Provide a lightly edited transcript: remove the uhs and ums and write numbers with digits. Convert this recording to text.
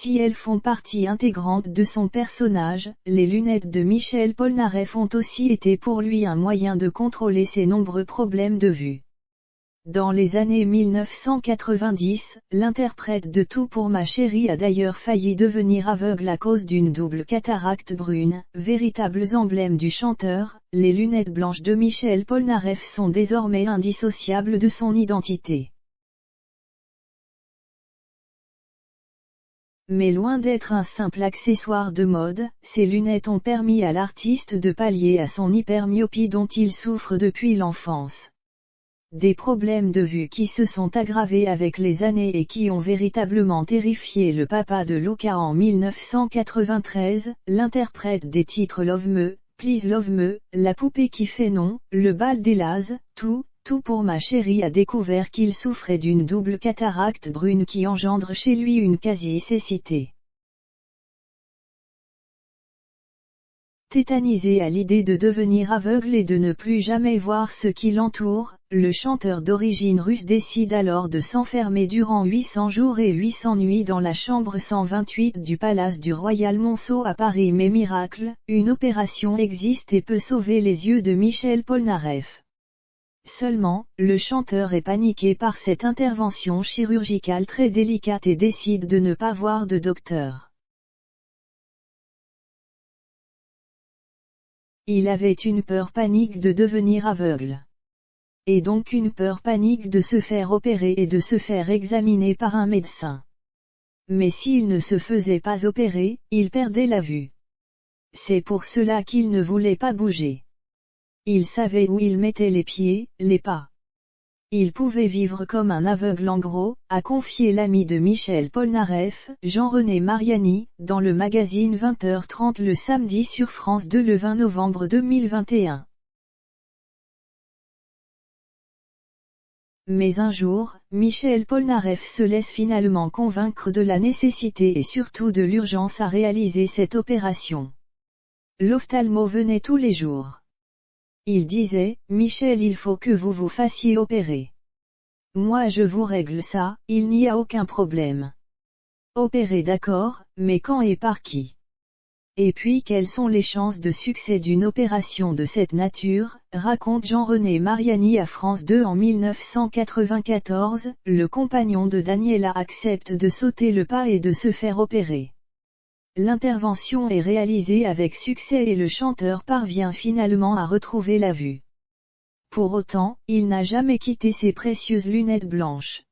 si elles font partie intégrante de son personnage, les lunettes de Michel Polnareff ont aussi été pour lui un moyen de contrôler ses nombreux problèmes de vue. Dans les années 1990, l'interprète de Tout pour ma chérie a d'ailleurs failli devenir aveugle à cause d'une double cataracte brune, véritables emblèmes du chanteur. Les lunettes blanches de Michel Polnareff sont désormais indissociables de son identité. Mais loin d'être un simple accessoire de mode, ces lunettes ont permis à l'artiste de pallier à son hypermyopie dont il souffre depuis l'enfance. Des problèmes de vue qui se sont aggravés avec les années et qui ont véritablement terrifié le papa de Luca en 1993, l'interprète des titres Love Me, Please Love Me, La poupée qui fait non, Le bal des Lazes, Tout pour ma chérie a découvert qu'il souffrait d'une double cataracte brune qui engendre chez lui une quasi-cécité. Tétanisé à l'idée de devenir aveugle et de ne plus jamais voir ce qui l'entoure, le chanteur d'origine russe décide alors de s'enfermer durant 800 jours et 800 nuits dans la chambre 128 du Palace du Royal Monceau à Paris. Mais miracle, une opération existe et peut sauver les yeux de Michel Polnareff. Seulement, le chanteur est paniqué par cette intervention chirurgicale très délicate et décide de ne pas voir de docteur. Il avait une peur panique de devenir aveugle. Et donc une peur panique de se faire opérer et de se faire examiner par un médecin. Mais s'il ne se faisait pas opérer, il perdait la vue. C'est pour cela qu'il ne voulait pas bouger. Il savait où il mettait les pieds, les pas. Il pouvait vivre comme un aveugle en gros, a confié l'ami de Michel Polnareff, Jean-René Mariani, dans le magazine 20h30 le samedi sur France 2 le 20 novembre 2021. Mais un jour, Michel Polnareff se laisse finalement convaincre de la nécessité et surtout de l'urgence à réaliser cette opération. L'ophtalmo venait tous les jours. Il disait, Michel, il faut que vous vous fassiez opérer. Moi je vous règle ça, il n'y a aucun problème. Opérer d'accord, mais quand et par qui? Et puis quelles sont les chances de succès d'une opération de cette nature, raconte Jean-René Mariani à France 2 en 1994, le compagnon de Daniela accepte de sauter le pas et de se faire opérer. L'intervention est réalisée avec succès et le chanteur parvient finalement à retrouver la vue. Pour autant, il n'a jamais quitté ses précieuses lunettes blanches.